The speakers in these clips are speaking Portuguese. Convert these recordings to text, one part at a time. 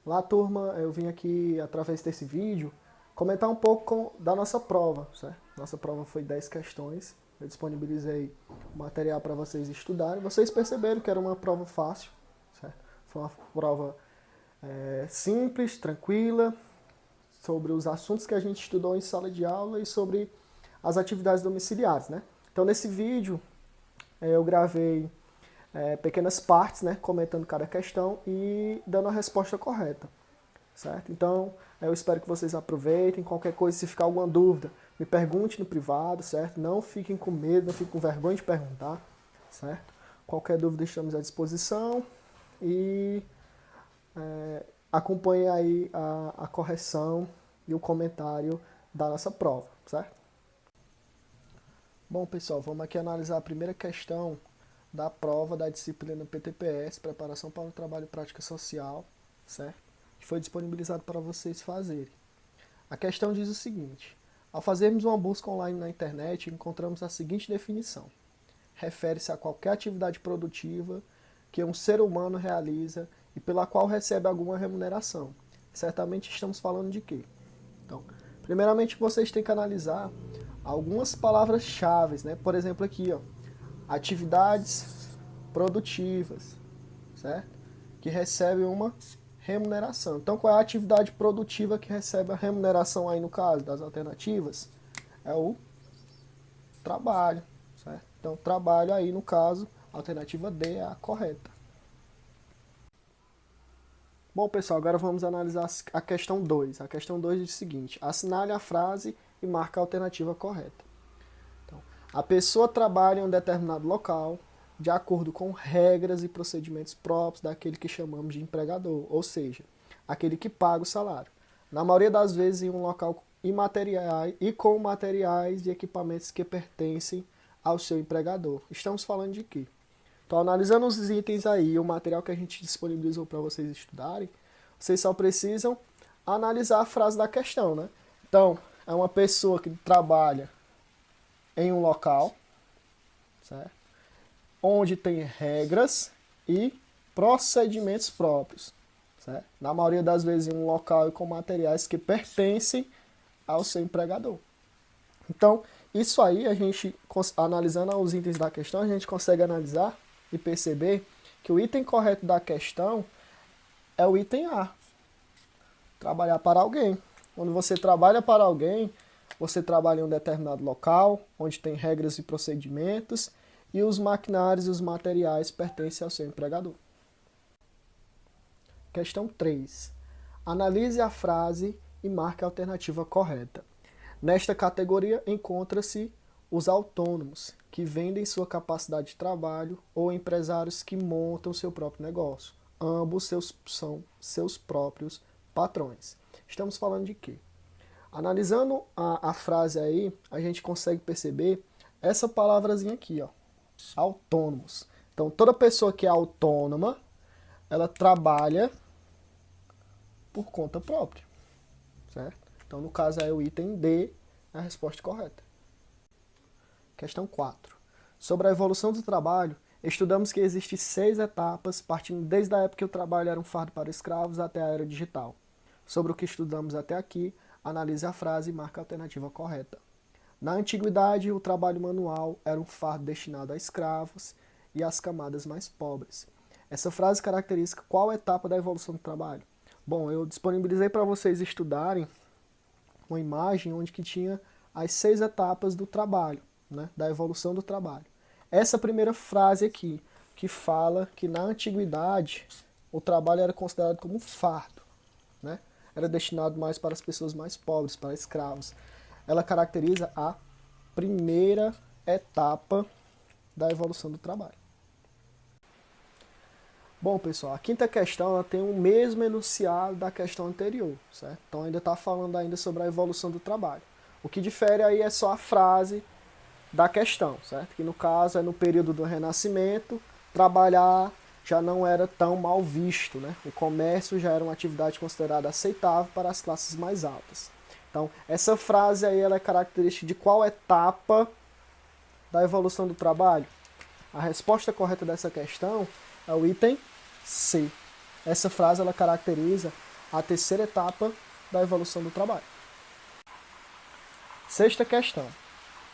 Olá, turma, eu vim aqui, através desse vídeo, comentar um pouco da nossa prova, certo? Nossa prova foi 10 questões, eu disponibilizei o material para vocês estudarem. Vocês perceberam que era uma prova fácil, certo? Foi uma prova simples, tranquila, sobre os assuntos que a gente estudou em sala de aula e sobre as atividades domiciliares, né? Então, nesse vídeo, eu gravei pequenas partes, né, comentando cada questão e dando a resposta correta, certo? Então, eu espero que vocês aproveitem. Qualquer coisa, se ficar alguma dúvida, me pergunte no privado, certo? Não fiquem com medo, não fiquem com vergonha de perguntar, certo? Qualquer dúvida, estamos à disposição e acompanhe aí a correção e o comentário da nossa prova, certo? Bom, pessoal, vamos aqui analisar a primeira questão da prova da disciplina PTPS, Preparação para o Trabalho e Prática Social, certo? Que foi disponibilizado para vocês fazerem. A questão diz o seguinte: ao fazermos uma busca online na internet, encontramos a seguinte definição. Refere-se a qualquer atividade produtiva que um ser humano realiza e pela qual recebe alguma remuneração. Certamente estamos falando de quê? Então, primeiramente vocês têm que analisar algumas palavras-chave, né? Por exemplo, aqui, ó, atividades produtivas, certo? Que recebem uma remuneração. Então, qual é a atividade produtiva que recebe a remuneração aí no caso das alternativas? É o trabalho, certo? Então, trabalho aí no caso, a alternativa D é a correta. Bom, pessoal, agora vamos analisar a questão 2. A questão 2 diz o seguinte: assinale a frase e marque a alternativa correta. Então, a pessoa trabalha em um determinado local de acordo com regras e procedimentos próprios daquele que chamamos de empregador, ou seja, aquele que paga o salário. Na maioria das vezes em um local imateriais e com materiais e equipamentos que pertencem ao seu empregador. Estamos falando de quê? Então, analisando os itens aí, o material que a gente disponibilizou para vocês estudarem, vocês só precisam analisar a frase da questão, né? Então, é uma pessoa que trabalha em um local, certo? Onde tem regras e procedimentos próprios, certo? Na maioria das vezes em um local e com materiais que pertencem ao seu empregador. Então, isso aí, a gente, analisando os itens da questão, a gente consegue analisar e perceber que o item correto da questão é o item A. Trabalhar para alguém. Quando você trabalha para alguém, você trabalha em um determinado local, onde tem regras e procedimentos, e os maquinários e os materiais pertencem ao seu empregador. Questão 3. Analise a frase e marque a alternativa correta. Nesta categoria encontra-se os autônomos, que vendem sua capacidade de trabalho, ou empresários que montam seu próprio negócio. Ambos são seus próprios patrões. Estamos falando de quê? Analisando a frase aí, a gente consegue perceber essa palavrazinha aqui, ó, autônomos. Então, toda pessoa que é autônoma, ela trabalha por conta própria, certo? Então, no caso aí, o item D é a resposta correta. Questão 4. Sobre a evolução do trabalho, estudamos que existem 6 etapas, partindo desde a época que o trabalho era um fardo para escravos até a era digital. Sobre o que estudamos até aqui, analise a frase e marque a alternativa correta. Na antiguidade, o trabalho manual era um fardo destinado a escravos e às camadas mais pobres. Essa frase caracteriza qual etapa da evolução do trabalho? Bom, eu disponibilizei para vocês estudarem uma imagem onde que tinha as 6 etapas do trabalho, né, da evolução do trabalho. Essa primeira frase aqui, que fala que na antiguidade o trabalho era considerado como um fardo, né? Era destinado mais para as pessoas mais pobres, para escravos. Ela caracteriza a primeira etapa da evolução do trabalho. Bom, pessoal, a quinta questão ela tem o mesmo enunciado da questão anterior, certo? Então ainda está falando ainda sobre a evolução do trabalho. O que difere aí é só a frase da questão, certo? Que no caso é no período do Renascimento, trabalhar já não era tão mal visto, né? O comércio já era uma atividade considerada aceitável para as classes mais altas. Então, essa frase aí ela é característica de qual etapa da evolução do trabalho? A resposta correta dessa questão é o item C. Essa frase ela caracteriza a terceira etapa da evolução do trabalho. Sexta questão.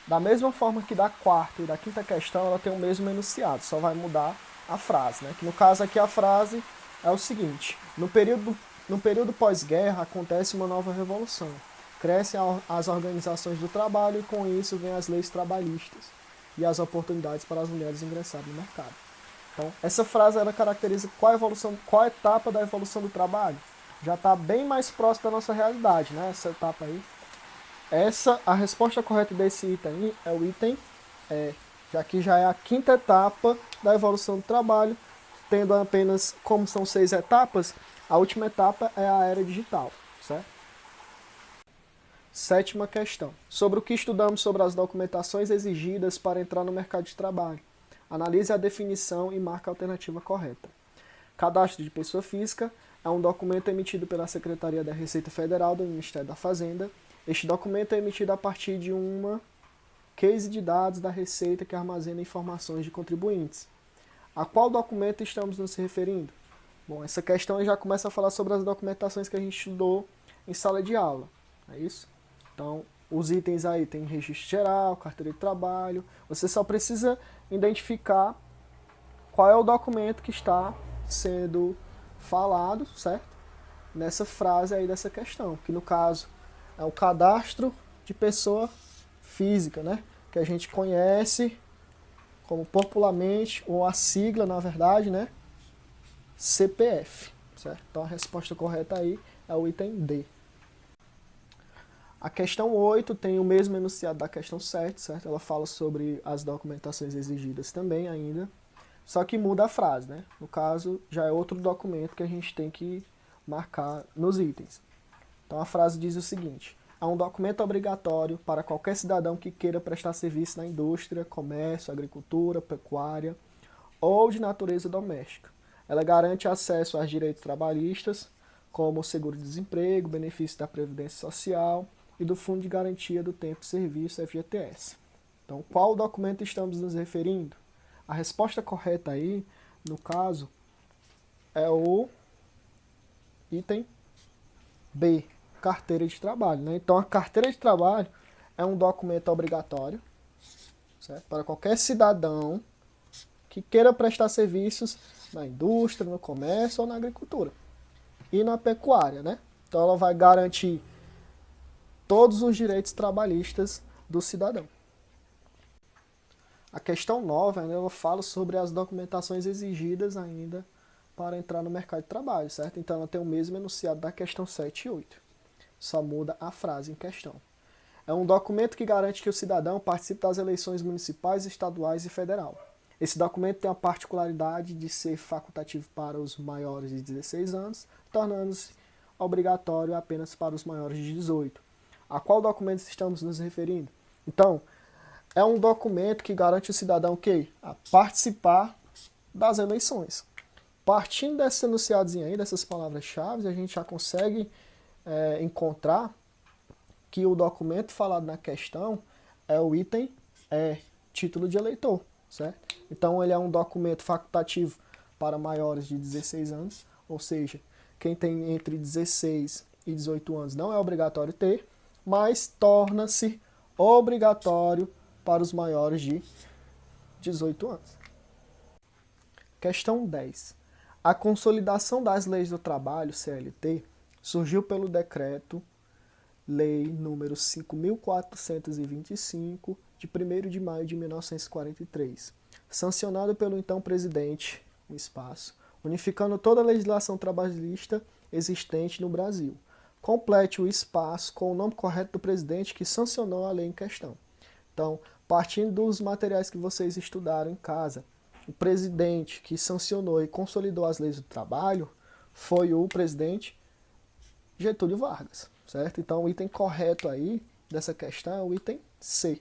Da mesma forma que da quarta e da quinta questão, ela tem o mesmo enunciado, só vai mudar a frase, né? Que no caso aqui a frase é o seguinte: no período pós-guerra acontece uma nova revolução. Crescem as organizações do trabalho e com isso vêm as leis trabalhistas e as oportunidades para as mulheres ingressarem no mercado. Então, essa frase ela caracteriza qual etapa da evolução do trabalho. Já está bem mais próximo da nossa realidade, né? Essa etapa aí. A resposta correta desse item é o item E, já que já é a quinta etapa da evolução do trabalho, tendo apenas, como são 6 etapas, a última etapa é a era digital, certo? Sétima questão. Sobre o que estudamos sobre as documentações exigidas para entrar no mercado de trabalho. Analise a definição e marque a alternativa correta. Cadastro de pessoa física é um documento emitido pela Secretaria da Receita Federal do Ministério da Fazenda. Este documento é emitido a partir de uma case de dados da Receita que armazena informações de contribuintes. A qual documento estamos nos referindo? Bom, essa questão já começa a falar sobre as documentações que a gente estudou em sala de aula. É isso? Então, os itens aí tem registro geral, carteira de trabalho. Você só precisa identificar qual é o documento que está sendo falado, certo? Nessa frase aí dessa questão, que no caso é o cadastro de pessoa física, né? Que a gente conhece como popularmente, ou a sigla, na verdade, né? CPF, certo? Então a resposta correta aí é o item D. A questão 8 tem o mesmo enunciado da questão 7, certo? Ela fala sobre as documentações exigidas também ainda, só que muda a frase, né? No caso, já é outro documento que a gente tem que marcar nos itens. Então a frase diz o seguinte: há um documento obrigatório para qualquer cidadão que queira prestar serviço na indústria, comércio, agricultura, pecuária ou de natureza doméstica. Ela garante acesso aos direitos trabalhistas, como o seguro-desemprego, benefício da Previdência Social e do Fundo de Garantia do Tempo de Serviço, FGTS. Então, qual documento estamos nos referindo? A resposta correta aí, no caso, é o item B, carteira de trabalho, né? Então, a carteira de trabalho é um documento obrigatório, certo? Para qualquer cidadão que queira prestar serviços na indústria, no comércio ou na agricultura. E na pecuária, né? Então, ela vai garantir todos os direitos trabalhistas do cidadão. A questão 9, ela fala sobre as documentações exigidas ainda para entrar no mercado de trabalho, certo? Então, ela tem o mesmo enunciado da questão 7 e 8. Só muda a frase em questão. É um documento que garante que o cidadão participe das eleições municipais, estaduais e federal. Esse documento tem a particularidade de ser facultativo para os maiores de 16 anos, tornando-se obrigatório apenas para os maiores de 18. A qual documento estamos nos referindo? Então, é um documento que garante o cidadão a participar das eleições. Partindo desse enunciadozinho aí, dessas palavras-chave, a gente já consegue encontrar que o documento falado na questão é o item título de eleitor, certo? Então ele é um documento facultativo para maiores de 16 anos, ou seja, quem tem entre 16 e 18 anos não é obrigatório ter, mas torna-se obrigatório para os maiores de 18 anos. Questão 10. A consolidação das leis do trabalho, CLT, surgiu pelo Decreto-Lei número 5.425, de 1º de maio de 1943, sancionado pelo então presidente, unificando toda a legislação trabalhista existente no Brasil. Complete o espaço com o nome correto do presidente que sancionou a lei em questão. Então, partindo dos materiais que vocês estudaram em casa, o presidente que sancionou e consolidou as leis do trabalho foi o presidente Getúlio Vargas, certo? Então, o item correto aí dessa questão é o item C.